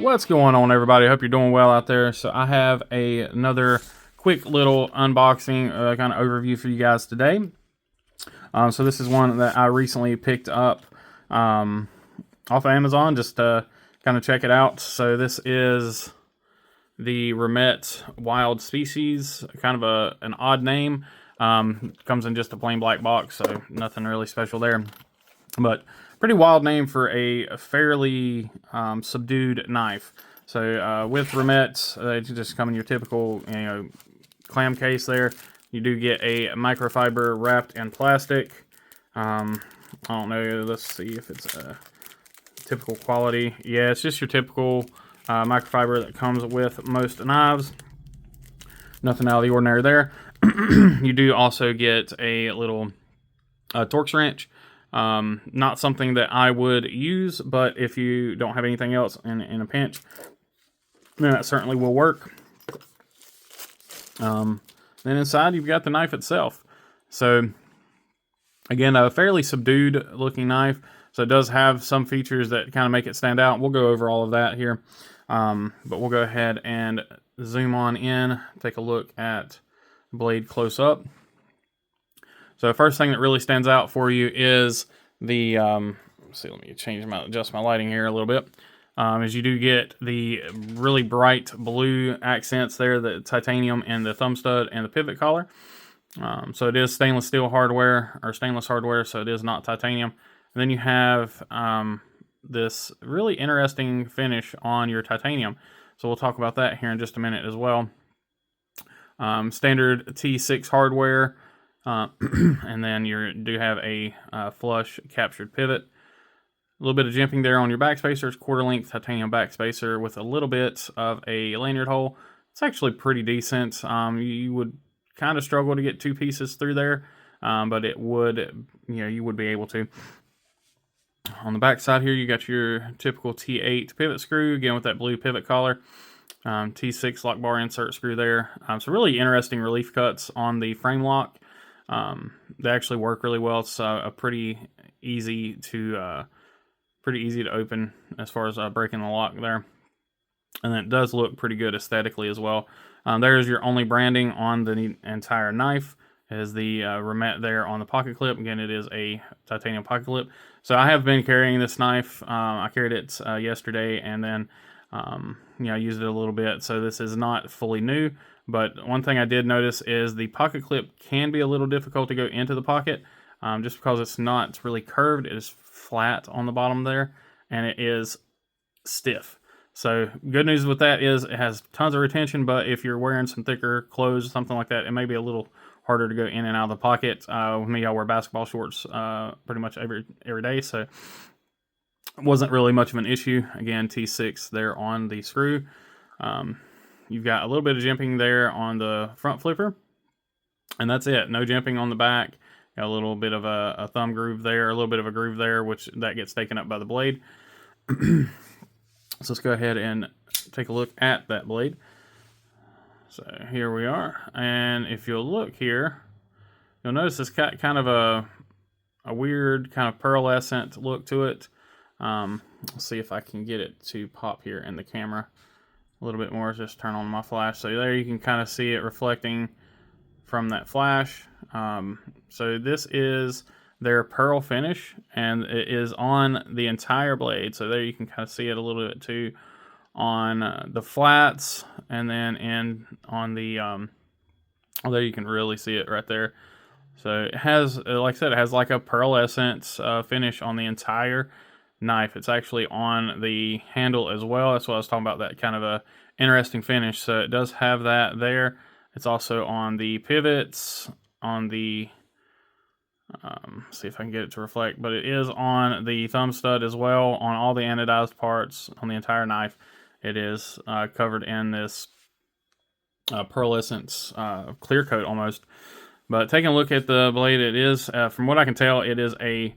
What's going on, everybody? Hope you're doing well out there. So I have another quick little unboxing kind of overview for you guys today. So this is one that I recently picked up off of Amazon just to kind of check it out. So this is the Remette Wild Species, kind of an odd name. Comes in just a plain black box, so nothing really special there. But pretty wild name for a fairly subdued knife. So with Remettes, they just come in your typical clam case there. You do get a microfiber wrapped in plastic. I don't know, let's see if it's a typical quality. Yeah, it's just your typical microfiber that comes with most knives. Nothing out of the ordinary there. You do also get a little Torx wrench. Not something that I would use, but if you don't have anything else in a pinch, then that certainly will work. Then inside you've got the knife itself. So again, a fairly subdued looking knife. So it does have some features that kind of make it stand out. We'll go over all of that here. But we'll go ahead and zoom on in, take a look at the blade close up. So the first thing that really stands out for you is the, let's see, let me adjust my lighting here a little bit. Is you do get the really bright blue accents there, the titanium and the thumb stud and the pivot collar. So it is stainless steel hardware, or stainless hardware, so it is not titanium. And then you have this really interesting finish on your titanium. So we'll talk about that here in just a minute as well. Standard T6 hardware. And then you do have a flush captured pivot. A little bit of jimping there on your backspacers, quarter length titanium backspacer with a little bit of a lanyard hole. It's actually pretty decent. You would kind of struggle to get two pieces through there, but it would, you would be able to. On the back side here, you got your typical T8 pivot screw, again with that blue pivot collar. T6 lock bar insert screw there. So really interesting relief cuts on the frame lock. They actually work really well. It's a pretty easy to open as far as breaking the lock there, and it does look pretty good aesthetically as well. There's your only branding on the entire knife, is the Remette there on the pocket clip. Again, it is a titanium pocket clip. So I have been carrying this knife. I carried it yesterday, and then I used it a little bit. So this is not fully new. But one thing I did notice is the pocket clip can be a little difficult to go into the pocket, just because it's not really curved. It is flat on the bottom there, and it is stiff. So good news with that is it has tons of retention, but if you're wearing some thicker clothes or something like that, it may be a little harder to go in and out of the pocket. With me, I wear basketball shorts pretty much every day, so it wasn't really much of an issue. Again, T6 there on the screw. You've got a little bit of jimping there on the front flipper, and that's it. No jimping on the back. Got a little bit of a thumb groove there, a little bit of a groove there, which that gets taken up by the blade. So let's go ahead and take a look at that blade. So here we are, and if you'll look here, you'll notice it's got kind of a weird kind of pearlescent look to it. Let's see if I can get it to pop here in the camera a little bit more. Just turn on my flash. So there you can kind of see it reflecting from that flash. So this is their pearl finish, and it is on the entire blade. So there you can kind of see it a little bit too on the flats, and then on the there you can really see it right there. So it has, like I said, it has like a pearlescent finish on the entire knife. It's actually on the handle as well. That's what I was talking about, that kind of a interesting finish. So it does have that there. It's also on the pivots, on the see if I can get it to reflect, but it is on the thumb stud as well, on all the anodized parts on the entire knife. It is covered in this pearlescent clear coat almost. But taking a look at the blade, it is, from what I can tell, it is a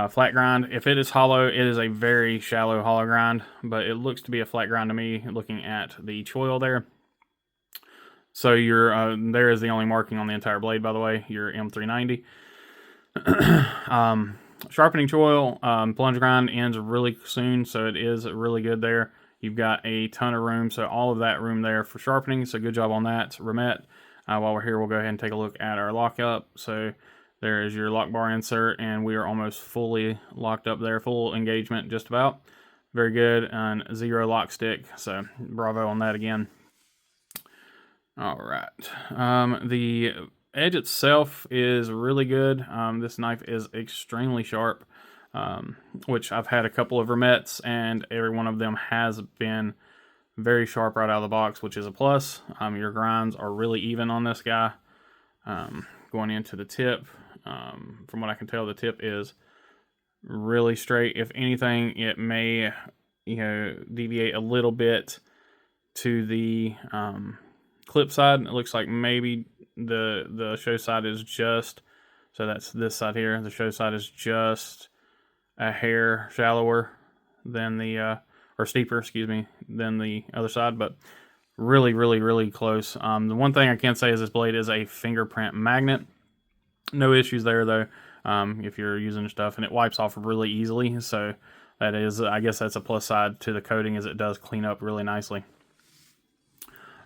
flat grind. If it is hollow, it is a very shallow hollow grind, but it looks to be a flat grind to me looking at the choil there. So your there is the only marking on the entire blade, by the way, your M390. Sharpening choil, plunge grind ends really soon, so it is really good there. You've got a ton of room, so all of that room there for sharpening, so good job on that, Remette. While we're here, we'll go ahead and take a look at our lockup. So there is your lock bar insert, and we are almost fully locked up there, full engagement just about. Very good, and 0 lock stick, so bravo on that again. All right, the edge itself is really good. This knife is extremely sharp, which I've had a couple of Remettes, and every one of them has been very sharp right out of the box, which is a plus. Your grinds are really even on this guy. Going into the tip, from what I can tell, the tip is really straight. If anything, it may, deviate a little bit to the clip side. It looks like maybe the show side is just, so that's this side here. The show side is just a hair shallower than the or steeper, excuse me, than the other side, but really, really, really close. The one thing I can say is this blade is a fingerprint magnet. No issues there though, if you're using stuff, and it wipes off really easily. So that is, I guess that's a plus side to the coating, is it does clean up really nicely.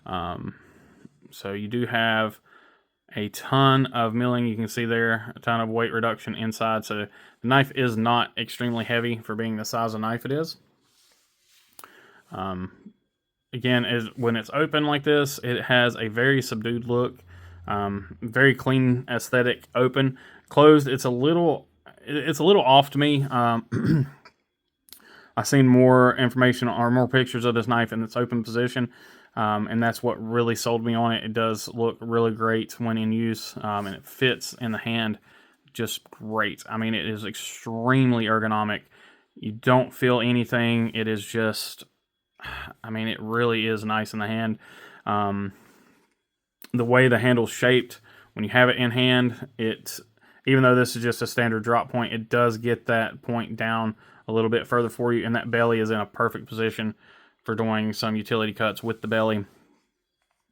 So you do have a ton of milling. You can see there a ton of weight reduction inside. So the knife is not extremely heavy for being the size of knife it is. Again, when it's open like this, it has a very subdued look, very clean aesthetic. Open, closed, it's a little off to me. I've seen more information or more pictures of this knife in its open position, and that's what really sold me on it. It does look really great when in use, and it fits in the hand just great. I mean, it is extremely ergonomic. You don't feel anything. It is just, I mean, it really is nice in the hand. The way the handle's shaped, when you have it in hand, even though this is just a standard drop point, it does get that point down a little bit further for you, and that belly is in a perfect position for doing some utility cuts with the belly.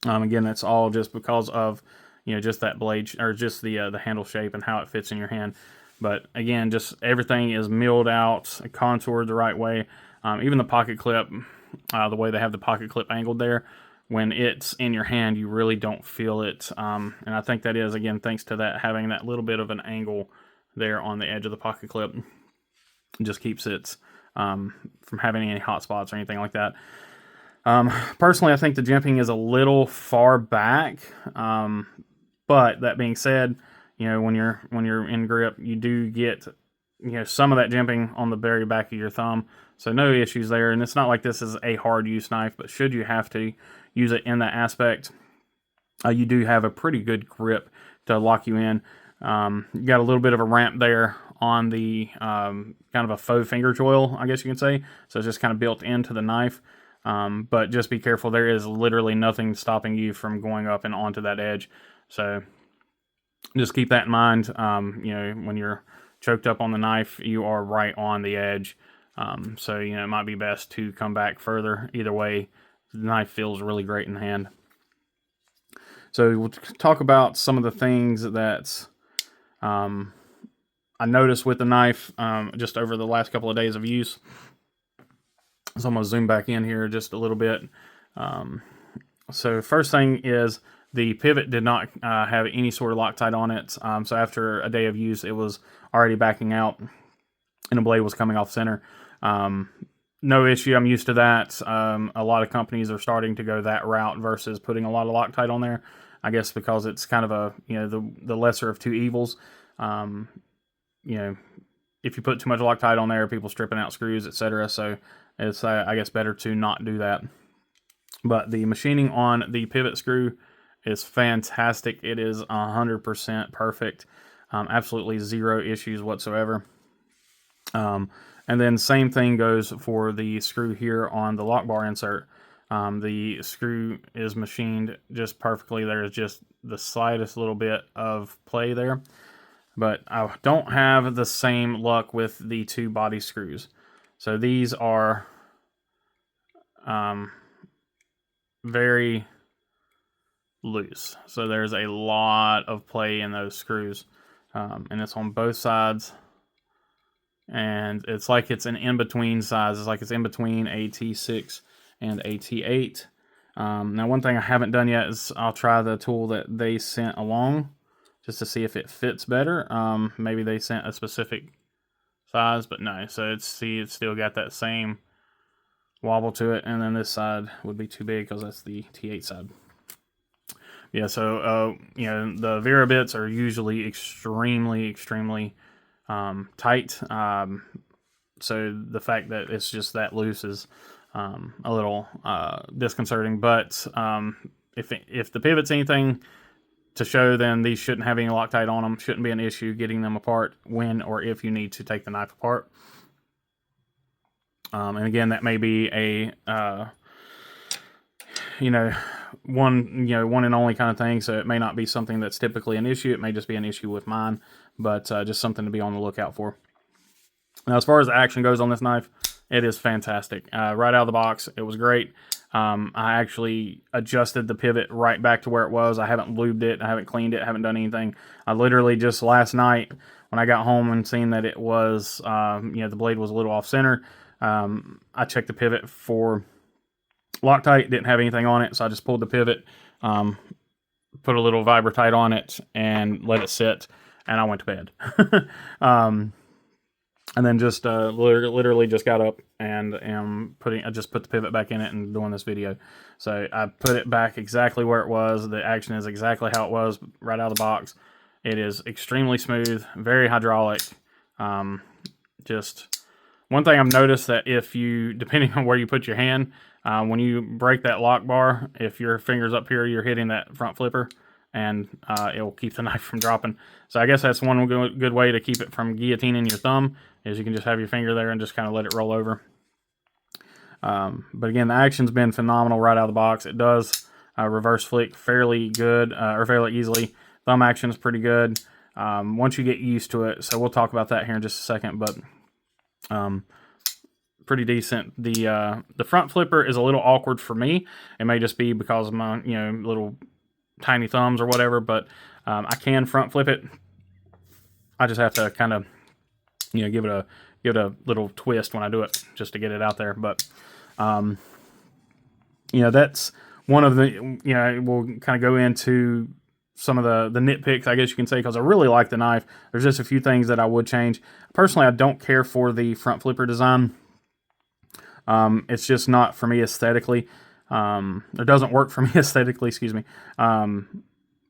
Again, that's all just because of, just that blade, or just the handle shape and how it fits in your hand. But again, just everything is milled out, contoured the right way. Even the pocket clip, the way they have the pocket clip angled there, when it's in your hand, you really don't feel it. And I think that is, again, thanks to that, having that little bit of an angle there on the edge of the pocket clip. It just keeps it from having any hot spots or anything like that. Personally, I think the jimping is a little far back. But that being said, when you're in grip, you do get some of that jimping on the very back of your thumb. So no issues there. And it's not like this is a hard use knife, but should you have to use it in that aspect, you do have a pretty good grip to lock you in. You got a little bit of a ramp there on the kind of a faux finger choil, I guess you can say. So it's just kind of built into the knife. But just be careful. There is literally nothing stopping you from going up and onto that edge. So just keep that in mind. When you're choked up on the knife, you are right on the edge. So it might be best to come back further. Either way, the knife feels really great in the hand. So we'll talk about some of the things that I noticed with the knife just over the last couple of days of use. So I'm going to zoom back in here just a little bit. So first thing is the pivot did not have any sort of Loctite on it. So after a day of use, it was already backing out and the blade was coming off center. No issue. I'm used to that. A lot of companies are starting to go that route versus putting a lot of Loctite on there. I guess because it's kind of a, the lesser of two evils. If you put too much Loctite on there, people stripping out screws, etc. So it's, I guess, better to not do that. But the machining on the pivot screw is fantastic. It is 100% perfect. Absolutely zero issues whatsoever. And then same thing goes for the screw here on the lock bar insert. The screw is machined just perfectly. There's just the slightest little bit of play there. But I don't have the same luck with the two body screws. So these are very loose. So there's a lot of play in those screws. And it's on both sides. And it's like it's an in-between size. It's like it's in between a T6 and a T8. Now, one thing I haven't done yet is I'll try the tool that they sent along just to see if it fits better. Maybe they sent a specific size, but no. So it's still got that same wobble to it, and then this side would be too big because that's the T8 side. Yeah, so you know, the Vera bits are usually extremely tight. So the fact that it's just that loose is a little disconcerting. But if the pivot's anything to show, then these shouldn't have any Loctite on them. Shouldn't be an issue getting them apart when or if you need to take the knife apart. And again, that may be a one and only kind of thing. So it may not be something that's typically an issue. It may just be an issue with mine, but just something to be on the lookout for. Now, as far as the action goes on this knife, it is fantastic. Right out of the box, it was great. I actually adjusted the pivot right back to where it was. I haven't lubed it. I haven't cleaned it. I haven't done anything. I literally just last night when I got home and seen that it was, the blade was a little off center, I checked the pivot for Loctite. Didn't have anything on it, so I just pulled the pivot, put a little Vibratite on it, and let it sit, and I went to bed. And then just literally just got up and I just put the pivot back in it and doing this video. So I put it back exactly where it was. The action is exactly how it was right out of the box. It is extremely smooth, very hydraulic. Just one thing I've noticed that if you, depending on where you put your hand, when you break that lock bar, if your finger's up here, you're hitting that front flipper, and it will keep the knife from dropping. So I guess that's one good way to keep it from guillotining your thumb, is you can just have your finger there and just kind of let it roll over. But again, the action's been phenomenal right out of the box. It does reverse flick fairly good, or fairly easily. Thumb action is pretty good once you get used to it. So we'll talk about that here in just a second, but pretty decent. The front flipper is a little awkward for me. It may just be because of my little tiny thumbs or whatever, but I can front flip it. I just have to kind of give it a little twist when I do it just to get it out there. But that's one of the we'll kind of go into some of the nitpicks, I guess you can say, because I really like the knife. There's just a few things that I would change. Personally, I don't care for the front flipper design. It's just not for me aesthetically. It doesn't work for me aesthetically, excuse me.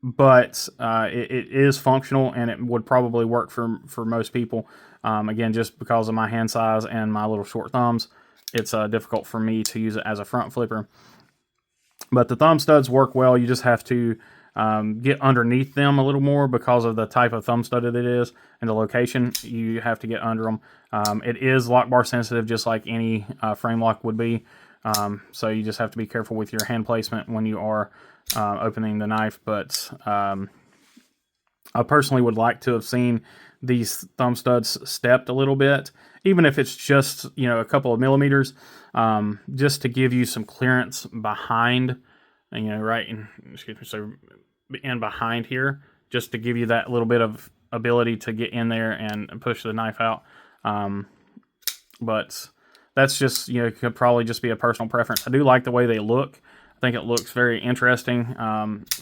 But it is functional, and it would probably work for most people. Again, just because of my hand size and my little short thumbs, it's difficult for me to use it as a front flipper. But the thumb studs work well. You just have to get underneath them a little more because of the type of thumb stud it is and the location. You have to get under them. It is lock bar sensitive, just like any frame lock would be. So you just have to be careful with your hand placement when you are opening the knife. But I personally would like to have seen these thumb studs stepped a little bit, even if it's just a couple of millimeters, just to give you some clearance behind, right in, excuse me, so in behind here, just to give you that little bit of ability to get in there and push the knife out. But that's just could probably just be a personal preference. I do like the way they look. I think it looks very interesting.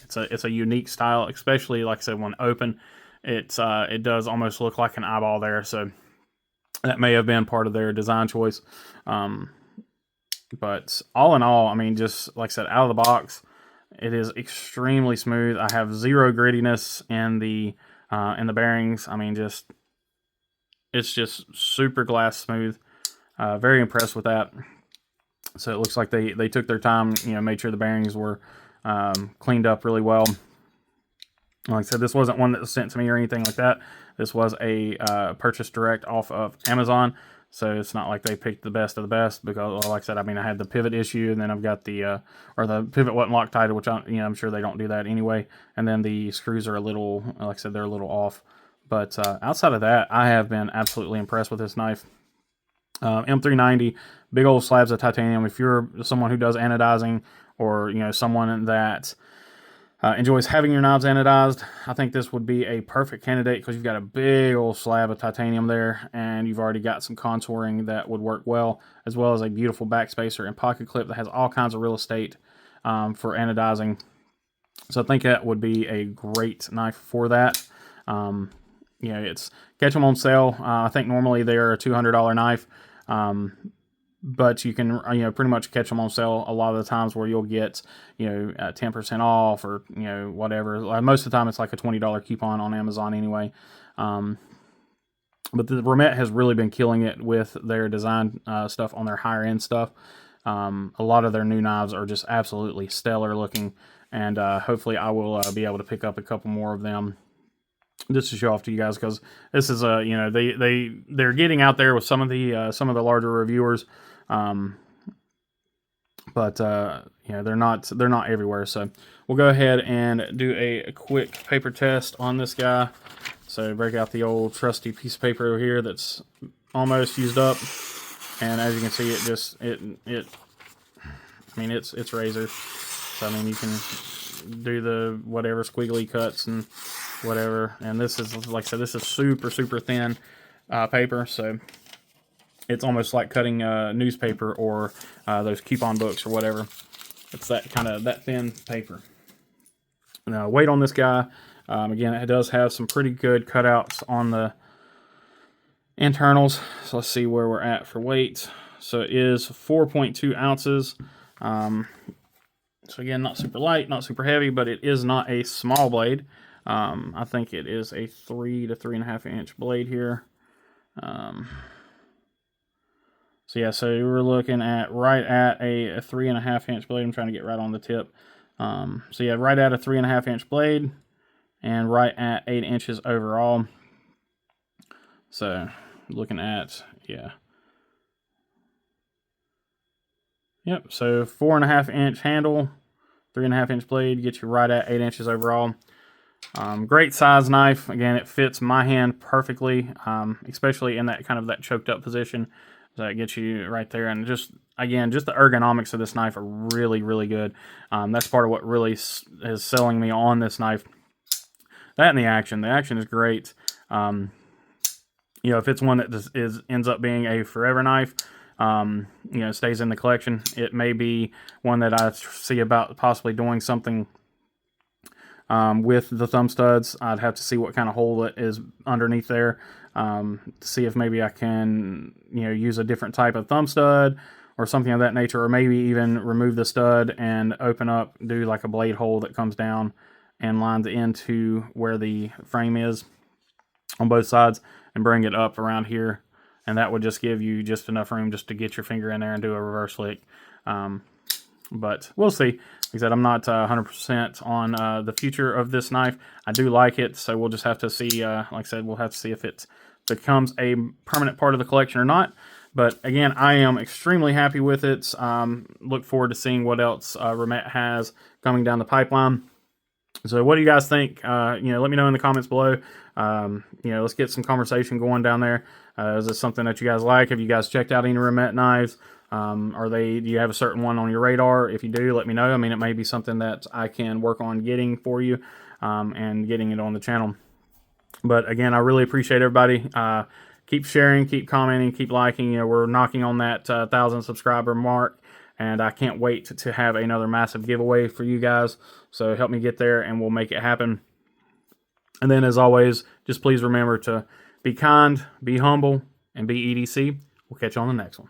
It's a unique style, especially like I said, when open. It does almost look like an eyeball there, so that may have been part of their design choice. But all in all, I mean, just like I said, out of the box, it is extremely smooth. I have zero grittiness in the bearings. I mean, it's just super glass smooth. Very impressed with that. So it looks like they took their time, made sure the bearings were cleaned up really well. Like I said, this wasn't one that was sent to me or anything like that. This was a purchase direct off of Amazon. So it's not like they picked the best of the best, because, like I said, I mean, I had the pivot issue, and then I've got the pivot wasn't Loctited, which I'm sure they don't do that anyway. And then the screws are a little, like I said, they're a little off. But outside of that, I have been absolutely impressed with this knife. M390, big old slabs of titanium. If you're someone who does anodizing, or someone that enjoys having your knives anodized, I think this would be a perfect candidate because you've got a big old slab of titanium there, and you've already got some contouring that would work well, as well as a beautiful backspacer and pocket clip that has all kinds of real estate for anodizing. So I think that would be a great knife for that. It's catch them on sale. I think normally they're a $200 knife. But you can, pretty much catch them on sale a lot of the times where you'll get, 10% off or, whatever. Most of the time it's like a $20 coupon on Amazon anyway. But the Remette has really been killing it with their design stuff on their higher end stuff. A lot of their new knives are just absolutely stellar looking, and hopefully I will be able to pick up a couple more of them just to show off to you guys, because this is they're getting out there with some of the larger reviewers, but they're not everywhere. So we'll go ahead and do a quick paper test on this guy. So break out the old trusty piece of paper over here that's almost used up, and as you can see, it's razor. So you can do the whatever squiggly cuts and whatever, and this is, like I said, this is super thin paper, so it's almost like cutting newspaper or those coupon books or whatever. It's that thin paper. Now, weight on this guy, again, it does have some pretty good cutouts on the internals, so let's see where we're at for weight. So it is 4.2 ounces. So again, not super light, not super heavy, but it is not a small blade. I think it is a 3 to 3.5 inch blade here. So we're looking at right at a 3.5 inch blade. I'm trying to get right on the tip. Right at a 3.5 inch blade, and right at 8 inches overall. So looking at, so 4.5 inch handle, 3.5 inch blade, get you right at 8 inches overall. Great size knife. Again, it fits my hand perfectly, especially in that that choked up position. So that gets you right there, and just the ergonomics of this knife are really good. That's part of what really is selling me on this knife. That and the action. The action is great. If it's one that ends up being a forever knife, stays in the collection, it may be one that I see about possibly doing something with the thumb studs. I'd have to see what kind of hole that is underneath there, to see if maybe I can use a different type of thumb stud or something of that nature, or maybe even remove the stud and open up, do like a blade hole that comes down and lines into where the frame is on both sides, and bring it up around here, and that would just give you just enough room just to get your finger in there and do a reverse lick. But we'll see. Like I said, I'm not 100% on the future of this knife. I do like it, so we'll just have to see. Like I said, we'll have to see if it becomes a permanent part of the collection or not. But again, I am extremely happy with it. Look forward to seeing what else Remette has coming down the pipeline. So what do you guys think? Let me know in the comments below. Let's get some conversation going down there. Is this something that you guys like? Have you guys checked out any Remette knives? Do you have a certain one on your radar? If you do, let me know. It may be something that I can work on getting for you, and getting it on the channel. But again, I really appreciate everybody. Keep sharing, keep commenting, keep liking. We're knocking on that 1,000 subscriber mark, and I can't wait to have another massive giveaway for you guys. So help me get there, and we'll make it happen. And then, as always, just please remember to be kind, be humble, and be EDC. We'll catch you on the next one.